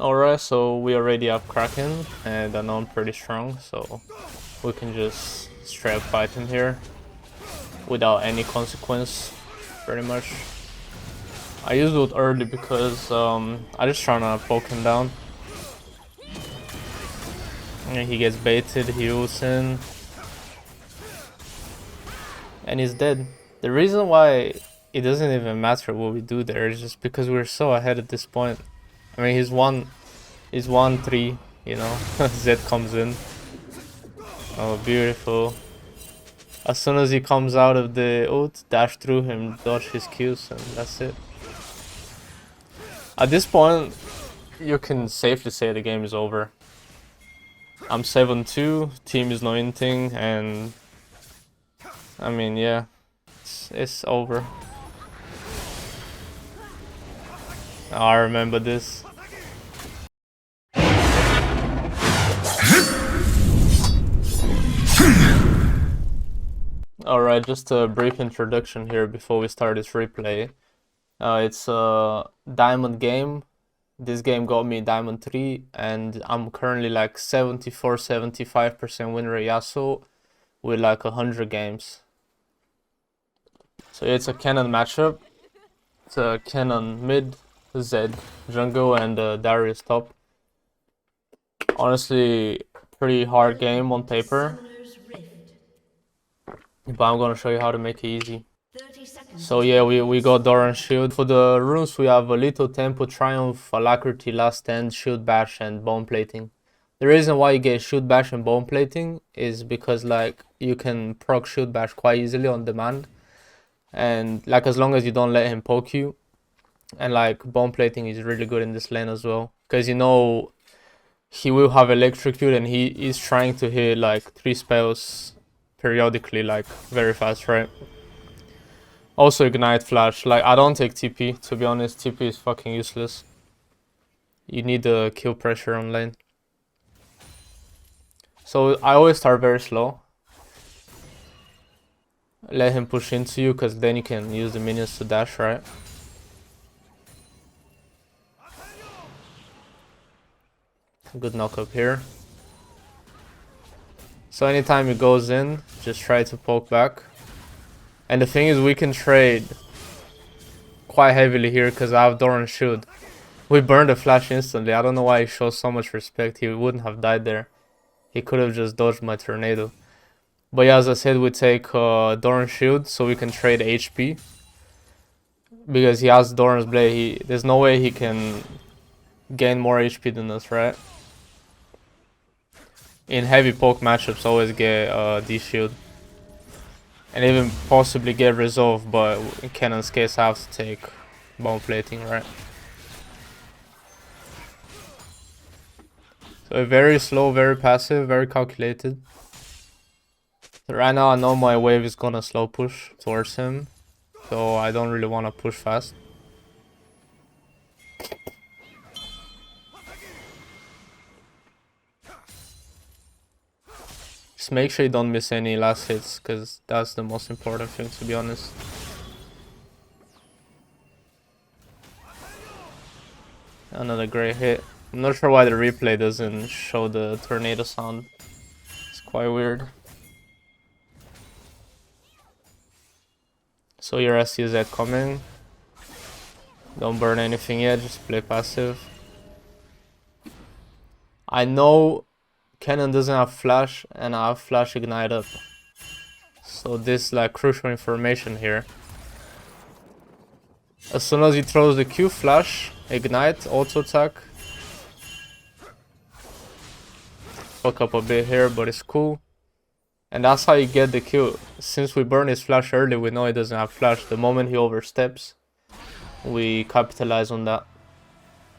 Alright, so we already have Kraken, and I know I'm pretty strong, so we can just straight up fight him here without any consequence, pretty much. I use ult early because I just trying to poke him down. And he gets baited, he ults in, and he's dead. The reason why it doesn't even matter what we do there is just because we're so ahead at this point. I mean, he's 1-3, you know. Zed comes in. Oh, beautiful. As soon as he comes out of the ult, dash through him, dodge his Qs, and that's it. At this point, you can safely say the game is over. I'm 7-2, team is no anything, and I mean, yeah, it's over. I remember this. Alright, just a brief introduction here before we start this replay. It's a diamond game. This game got me diamond 3, and I'm currently like 74-75% win rate Yasuo with like 100 games. So it's a Kennen matchup. It's a Kennen mid, Zed jungle, and Darius top. Honestly, pretty hard game on paper, but I'm gonna show you how to make it easy. So yeah, we got Doran Shield. For the runes we have Alito, Tempo, Triumph, Alacrity, Last Stand, Shield Bash, and Bone Plating. The reason why you get Shield Bash and Bone Plating is because like you can proc Shield Bash quite easily on demand, and like as long as you don't let him poke you. And like Bone Plating is really good in this lane as well, because you know he will have Electrocute and he is trying to hit like 3 spells periodically, like very fast, right? Also Ignite Flash. Like I don't take TP, to be honest. TP is fucking useless. You need the kill pressure on lane. So I always start very slow. Let him push into you, because then you can use the minions to dash, right? Good knock up here. So anytime he goes in, just try to poke back. And the thing is, we can trade quite heavily here because I have Doran Shield. We burned the flash instantly. I don't know why he shows so much respect. He wouldn't have died there. He could have just dodged my tornado. But yeah, as I said, we take Doran Shield so we can trade HP. Because he has Doran's Blade. There's no way he can gain more HP than us, right? In heavy poke matchups, always get D-Shield. And even possibly get Resolve, but in Kennen's case I have to take Bone Plating, right? So very slow, very passive, very calculated. So right now I know my wave is gonna slow push towards him, so I don't really want to push fast. Just make sure you don't miss any last hits, because that's the most important thing, to be honest. Another great hit. I'm not sure why the replay doesn't show the tornado sound. It's quite weird. So your SCZ coming. Don't burn anything yet, just play passive. I know Kennen doesn't have flash, and I have flash ignite up. So this is like crucial information here. As soon as he throws the Q, flash, ignite, auto attack. Fuck up a bit here, but it's cool. And that's how you get the kill. Since we burn his flash early, we know he doesn't have flash. The moment he oversteps, we capitalize on that.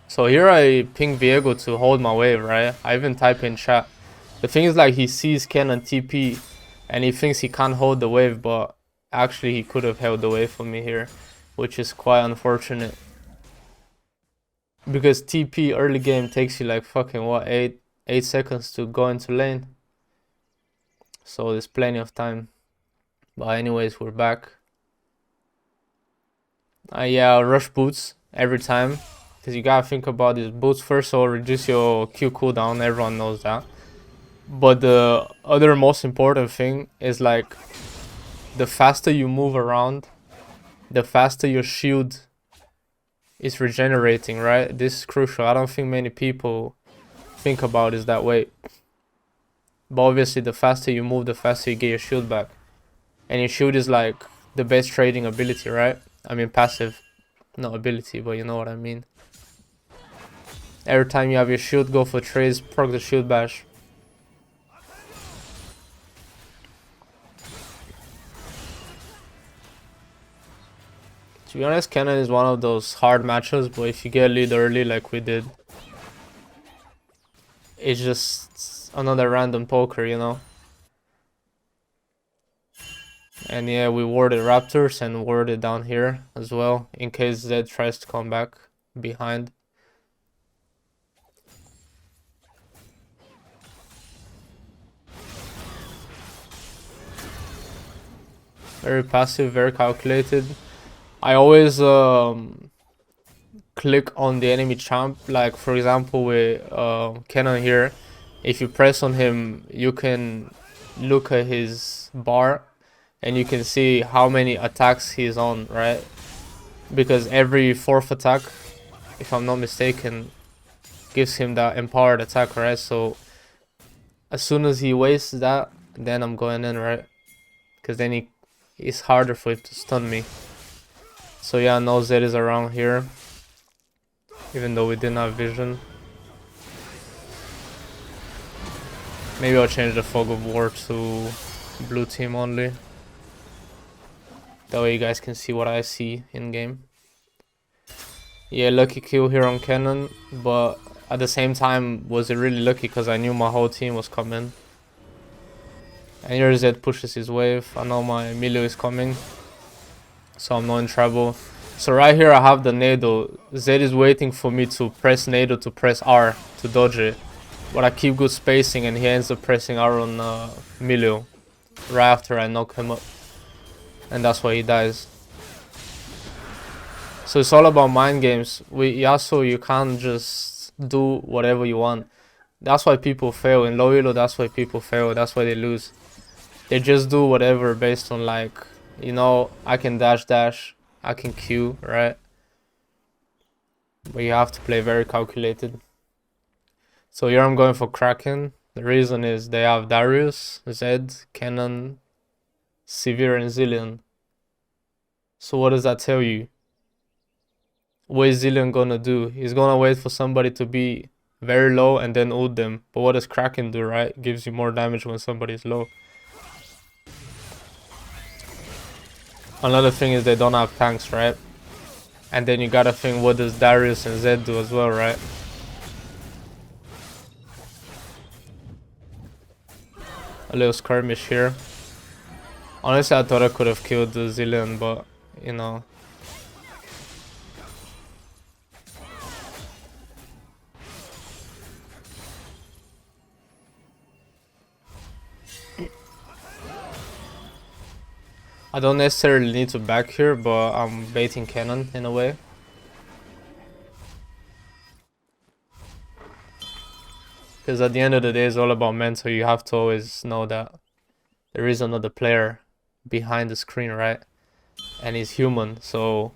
So here I ping Viego to hold my wave, right? I even type in chat. The thing is, like, he sees Kennen TP and he thinks he can't hold the wave, but actually he could have held the wave for me here, which is quite unfortunate. Because TP early game takes you like fucking what, 8 seconds to go into lane. So there's plenty of time. But anyways, we're back. Yeah, rush boots every time. Because you gotta think about this. Boots first of all reduce your Q cooldown, everyone knows that. But the other most important thing is like the faster you move around, the faster your shield is regenerating, right? This is crucial. I don't think many people think about it that way. But obviously the faster you move, the faster you get your shield back. And your shield is like the best trading ability, right? I mean passive, not ability, but you know what I mean. Every time you have your shield, go for trades, proc the shield bash. To be honest, Kennen is one of those hard matchups, but if you get lead early like we did, it's just another random poker, you know? And yeah, we warded Raptors and warded down here as well, in case Zed tries to come back behind. Very passive, very calculated. I always click on the enemy champ, like for example with Kennen here. If you press on him, you can look at his bar and you can see how many attacks he's on, right? Because every fourth attack, if I'm not mistaken, gives him that empowered attack, right? So as soon as he wastes that, then I'm going in, right? Because then it's harder for him to stun me. So yeah, no Zed is around here, even though we didn't have vision. Maybe I'll change the fog of war to blue team only. That way you guys can see what I see in game. Yeah, lucky kill here on Kennen, but at the same time was it really lucky because I knew my whole team was coming. And here Zed pushes his wave. I know my Emilio is coming, so I'm not in trouble. So right here I have the Nado. Zed is waiting for me to press Nado to press R to dodge it. But I keep good spacing and he ends up pressing R on Emilio right after I knock him up. And that's why he dies. So it's all about mind games. With Yasuo you can't just do whatever you want. That's why people fail. In low elo that's why people fail. That's why they lose. They just do whatever based on like, you know, I can dash, I can Q, right? But you have to play very calculated. So here I'm going for Kraken. The reason is they have Darius, Zed, Kennen, Sivir and Zillion. So what does that tell you? What is Zillion gonna do? He's gonna wait for somebody to be very low and then ult them. But what does Kraken do, right? Gives you more damage when somebody's low. Another thing is they don't have tanks, right? And then you gotta think, what does Darius and Zed do as well, right? A little skirmish here. Honestly, I thought I could have killed the Zillion, but you know. I don't necessarily need to back here, but I'm baiting Kennen in a way. Because at the end of the day, it's all about mental. You have to always know that there is another player behind the screen, right? And he's human, so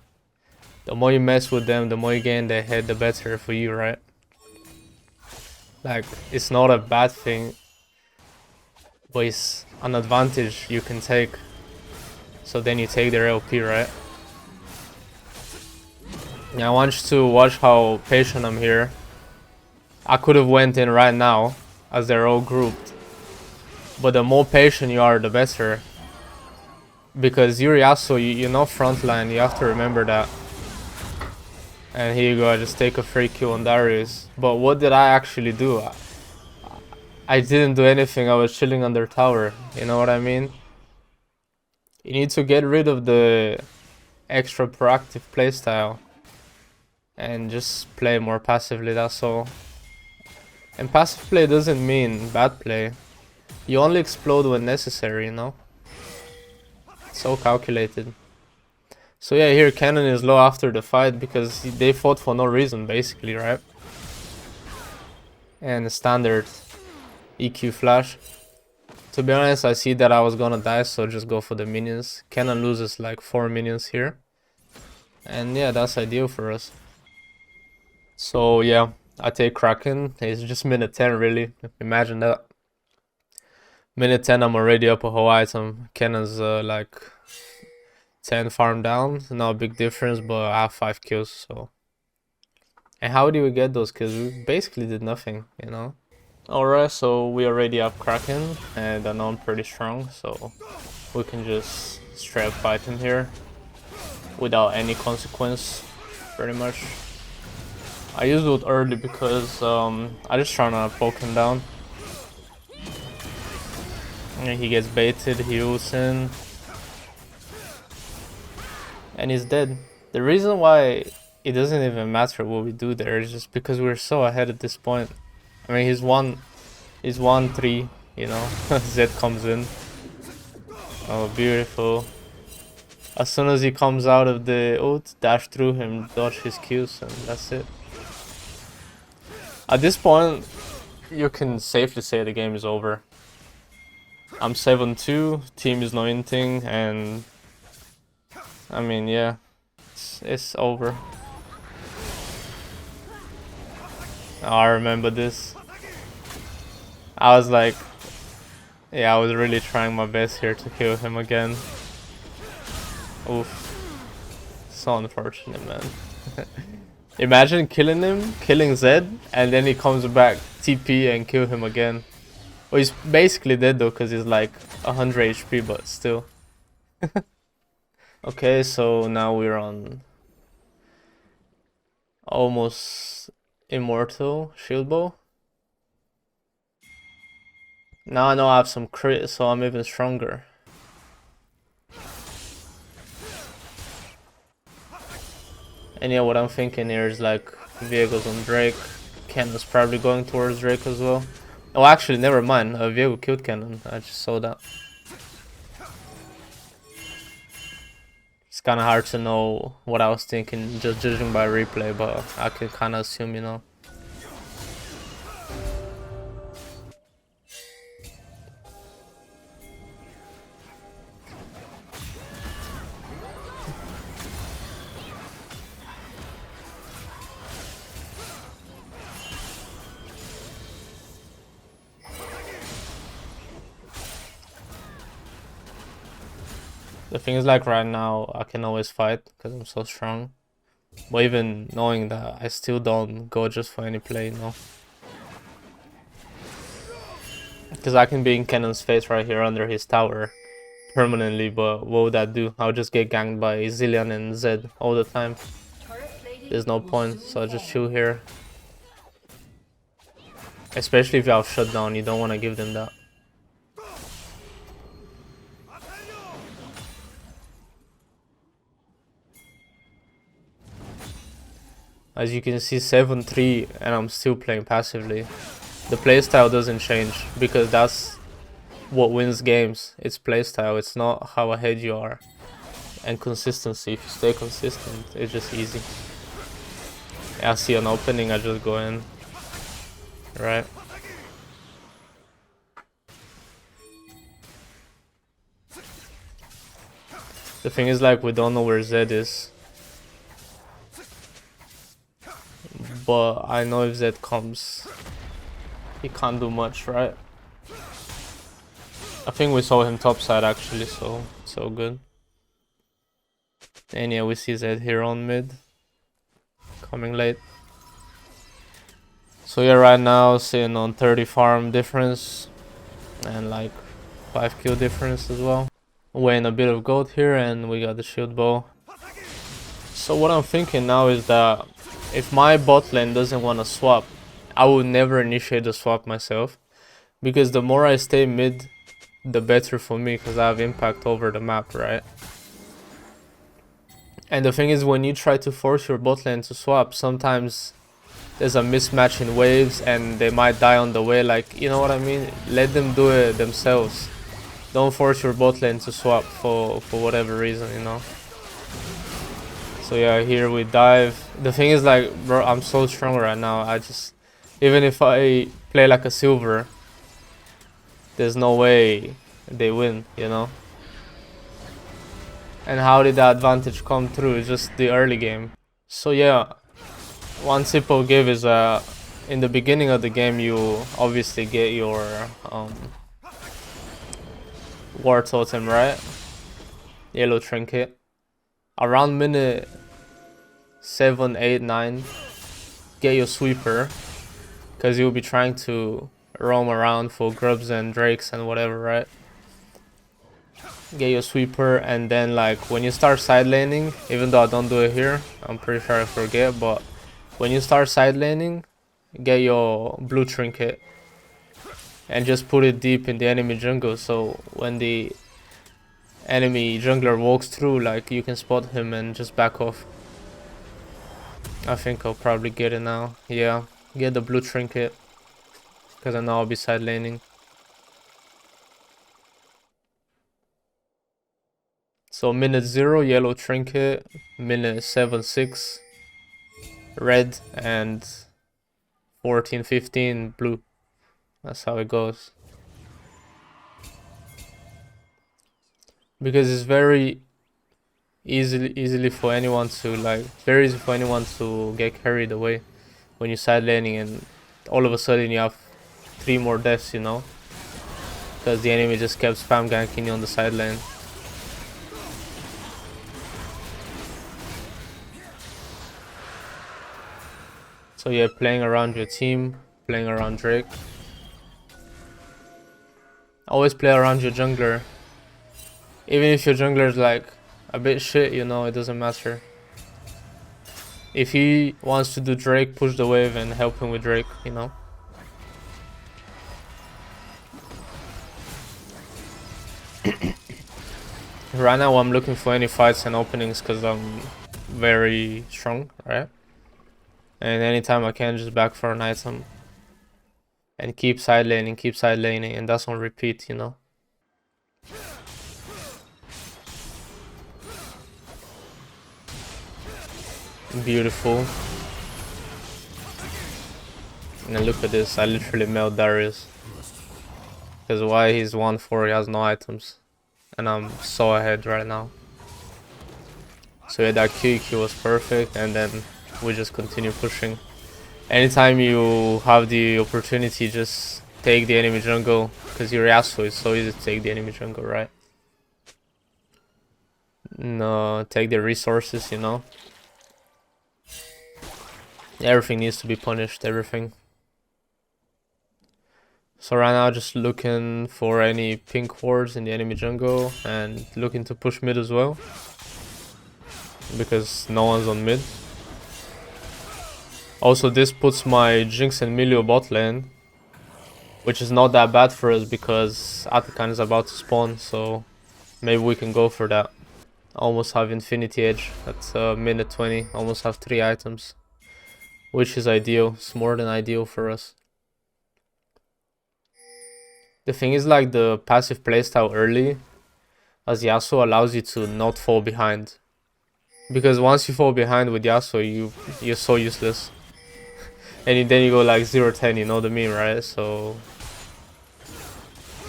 the more you mess with them, the more you get in their head, the better for you, right? Like, it's not a bad thing, but it's an advantage you can take. So then you take their LP, right? Now I want you to watch how patient I'm here. I could have went in right now as they're all grouped. But the more patient you are, the better. Because you're Yasuo, you know frontline, you have to remember that. And here you go, I just take a free kill on Darius. But what did I actually do? I didn't do anything, I was chilling under tower, you know what I mean? You need to get rid of the extra proactive playstyle and just play more passively, that's all. And passive play doesn't mean bad play. You only explode when necessary, you know? So calculated. So yeah, here Kennen is low after the fight because they fought for no reason, basically, right? And standard EQ flash. To be honest, I see that I was gonna die, so just go for the minions. Kennen loses like 4 minions here. And yeah, that's ideal for us. So yeah, I take Kraken. It's just minute 10 really. Imagine that. Minute 10 I'm already up a whole item. Kennen's like 10 farm down. Not a big difference, but I have 5 kills, so. And how do we get those kills? We basically did nothing, you know? Alright, so we already have Kraken, and I know I'm pretty strong, so we can just straight up fight him here without any consequence, pretty much. I use ult early because I just trying to poke him down. And he gets baited, he ults in, and he's dead. The reason why it doesn't even matter what we do there is just because we're so ahead at this point. I mean, he's 1-3, you know. Zed comes in. Oh, beautiful. As soon as he comes out of the ult, dash through him, dodge his Qs, and that's it. At this point, you can safely say the game is over. I'm 7-2, team is no inting, and I mean, yeah, it's over. Oh, I remember this. I was like, yeah, I was really trying my best here to kill him again. Oof. So unfortunate, man. Imagine killing him, killing Zed, and then he comes back, TP, and kill him again. Well, he's basically dead though, because he's like 100 HP, but still. Okay, so now we're on almost immortal shield bow. Now I know I have some crit, so I'm even stronger. And yeah, what I'm thinking here is like Viego's on Drake. Kennen's probably going towards Drake as well. Oh, actually, never mind. Viego killed Kennen. I just saw that. It's kind of hard to know what I was thinking just judging by replay, but I can kind of assume, you know. The thing is, like, right now I can always fight because I'm so strong, but even knowing that, I still don't go just for any play, you know, because I can be in Kennen's face right here under his tower permanently, but what would that do? I'll just get ganked by Zillion and Zed all the time. There's no point, so I just chill here, especially if you have shutdown. You don't want to give them that. As you can see, 7-3, and I'm still playing passively. The playstyle doesn't change, because that's what wins games. It's playstyle, it's not how ahead you are. And consistency, if you stay consistent, it's just easy. I see an opening, I just go in. Right? The thing is, like, we don't know where Zed is. But I know if Zed comes, he can't do much, right? I think we saw him topside actually, so good. And yeah, we see Zed here on mid, coming late. So yeah, right now sitting on 30 farm difference and like 5 kill difference as well. Weighing a bit of gold here, and we got the shield bow. So what I'm thinking now is that if my bot lane doesn't want to swap, I would never initiate the swap myself, because the more I stay mid, the better for me, because I have impact over the map, right? And the thing is, when you try to force your bot lane to swap, sometimes there's a mismatch in waves and they might die on the way, like, you know what I mean? Let them do it themselves. Don't force your bot lane to swap for whatever reason, you know? So yeah, here we dive. The thing is, like, bro, I'm so strong right now. I just, even if I play like a silver, there's no way they win, you know? And how did the advantage come through? It's just the early game. So yeah, one tip I'll give is in the beginning of the game you obviously get your war totem, right? Yellow trinket. Around minute 7, 8, 9, get your sweeper, because you'll be trying to roam around for grubs and drakes and whatever, right? Get your sweeper, and then like when you start side laning, even though I don't do it here, I'm pretty sure I forget, but when you start side laning, get your blue trinket and just put it deep in the enemy jungle, so when the enemy jungler walks through, like, you can spot him and just back off. I think I'll probably get it now. Yeah, get the blue trinket, because I know I'll be side laning. So minute 0, yellow trinket, minute 7, 6, red, and 14, 15, blue. That's how it goes. Because it's very easily for anyone to, like, very easy for anyone to get carried away when you're side laning and all of a sudden you have 3 more deaths, you know? Because the enemy just kept spam ganking you on the side lane. So yeah, playing around your team, playing around Drake. Always play around your jungler. Even if your jungler is like a bit shit, you know, it doesn't matter. If he wants to do Drake, push the wave and help him with Drake, you know. Right now I'm looking for any fights and openings because I'm very strong, right? And anytime I can, just back for an item. And keep side laning, and that's on repeat, you know. Beautiful. And look at this, I literally melt Darius. Because why he's 1-4, he has no items. And I'm so ahead right now. So yeah, that QQ was perfect, and then we just continue pushing. Anytime you have the opportunity, just take the enemy jungle, because your Yasuo is so easy to take the enemy jungle, right? No, take the resources, you know. Everything needs to be punished, everything. So right now just looking for any pink wards in the enemy jungle and looking to push mid as well, because no one's on mid. Also, this puts my Jinx and Milio bot lane, which is not that bad for us because Atakan is about to spawn, so maybe we can go for that. Almost have Infinity Edge at minute 20, almost have 3 items, which is ideal. It's more than ideal for us. The thing is, like, the passive playstyle early as Yasuo allows you to not fall behind. Because once you fall behind with Yasuo, you're so useless. And then you go like 0-10, you know the meme, right? So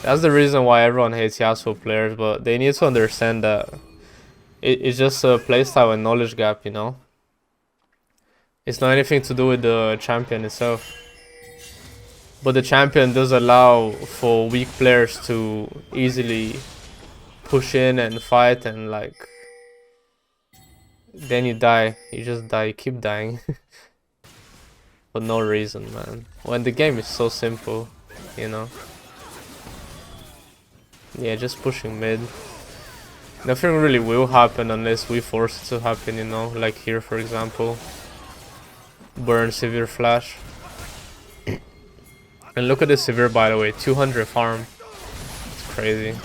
that's the reason why everyone hates Yasuo players, but they need to understand that it's just a playstyle and knowledge gap, you know? It's not anything to do with the champion itself. But the champion does allow for weak players to easily push in and fight, and like, then you die. You just die, you keep dying. For no reason, man. When the game is so simple, you know. Yeah, just pushing mid. Nothing really will happen unless we force it to happen, you know. Like here, for example. Burn Severe Flash. And look at this Severe, by the way. 200 farm. It's crazy.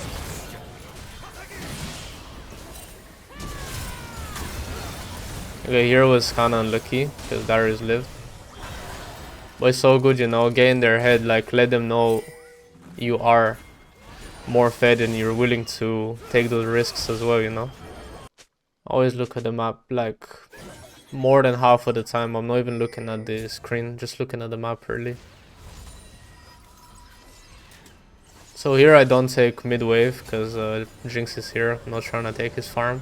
Okay, here was kinda unlucky because Darius lived. But it's so good, you know, get in their head, like, let them know you are more fed and you're willing to take those risks as well, you know. Always look at the map, like more than half of the time. I'm not even looking at the screen, just looking at the map really. So here I don't take mid wave because Jinx is here. I'm not trying to take his farm.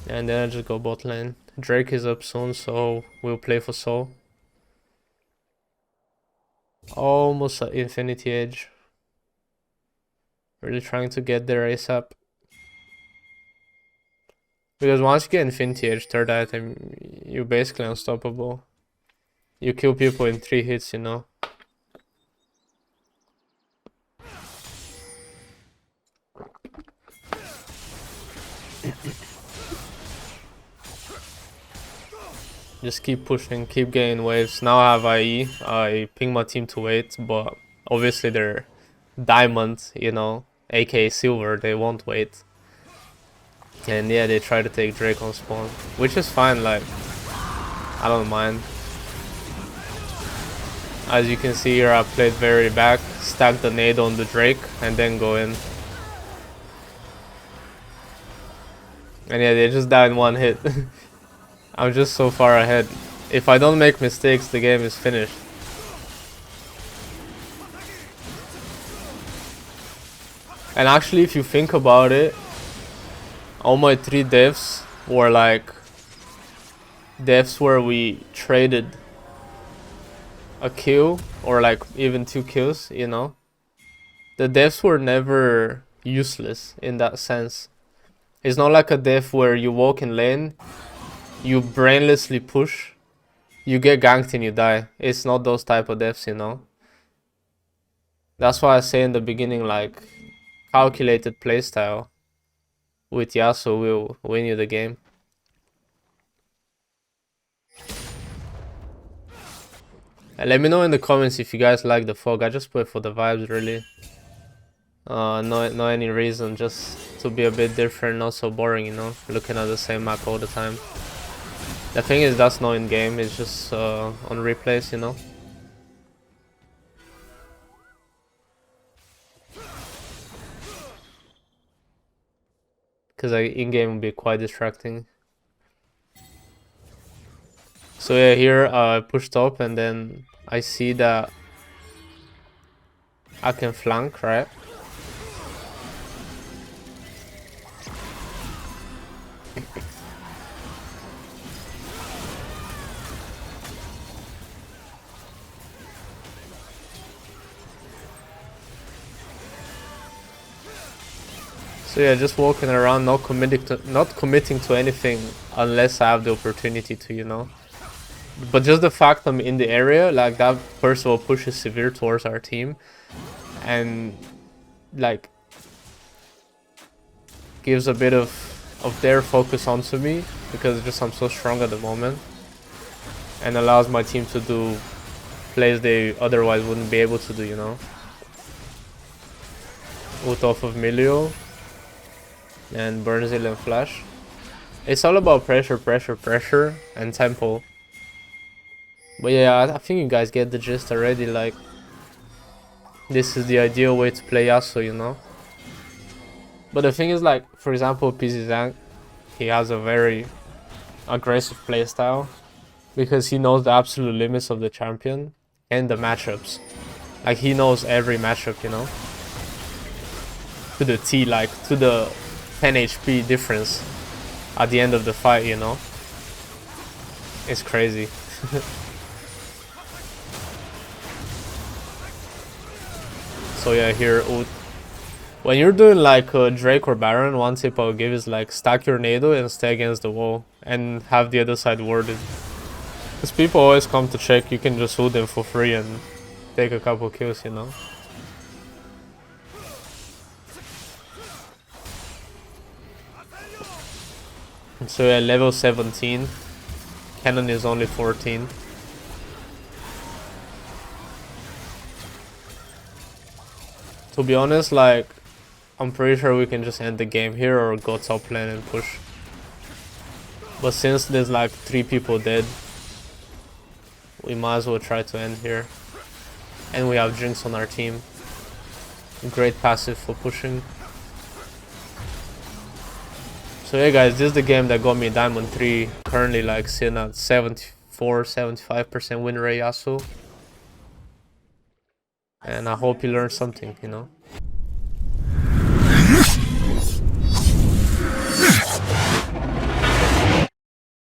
And then I just go bot lane. Drake is up soon, so we'll play for soul. Almost at Infinity Edge. Really trying to get there ASAP. Because once you get Infinity Edge, third item, you're basically unstoppable. You kill people in 3 hits, you know. Just keep pushing, keep getting waves. Now I have IE. I ping my team to wait, but obviously they're diamond, you know, aka silver. They won't wait. And yeah, they try to take Drake on spawn, which is fine. Like, I don't mind. As you can see here, I played very back, stack the nade on the Drake, and then go in. And yeah, they just died in 1 hit. I'm just so far ahead. If I don't make mistakes, the game is finished. And actually, if you think about it, all my 3 deaths were like deaths where we traded a kill or like even 2 kills, you know. The deaths were never useless in that sense. It's not like a death where you walk in lane, you brainlessly push, you get ganked and you die. It's not those type of deaths, you know. That's why I say in the beginning, like, calculated playstyle with Yasuo will win you the game. And let me know in the comments if you guys like the fog. I just play for the vibes really. No any reason, just to be a bit different, not so boring, you know, looking at the same map all the time. The thing is, that's not in game, it's just on replays, you know. Because in game would be quite distracting. So yeah, here I push top and then I see that I can flank, right? So yeah, just walking around, not committing to anything unless I have the opportunity to, you know. But just the fact I'm in the area, like that first of all pushes severe towards our team, and like gives a bit of their focus onto me because just I'm so strong at the moment, and allows my team to do plays they otherwise wouldn't be able to do, you know. Ult off of Milio and Burnzil and Flash. It's all about pressure, pressure, pressure, and tempo. But yeah, I think you guys get the gist already. Like, this is the ideal way to play Yasuo, you know. But the thing is, like, for example, PZ Zhang, he has a very aggressive playstyle because he knows the absolute limits of the champion and the matchups. Like, he knows every matchup, you know, to the T, like to the 10 HP difference at the end of the fight, you know. It's crazy. So yeah, here ult. When you're doing like Drake or Baron, one tip I'll give is like stack your Nado and stay against the wall and have the other side warded. Because people always come to check, you can just ult them for free and take a couple kills, you know. So yeah, level 17. Kennen is only 14. To be honest, like, I'm pretty sure we can just end the game here or go top lane and push. But since there's like 3 people dead, we might as well try to end here. And we have Jinx on our team. Great passive for pushing. So So yeah guys, this is the game that got me Diamond 3, currently like sitting at 74-75% win rate Yasuo. And I hope you learned something, you know.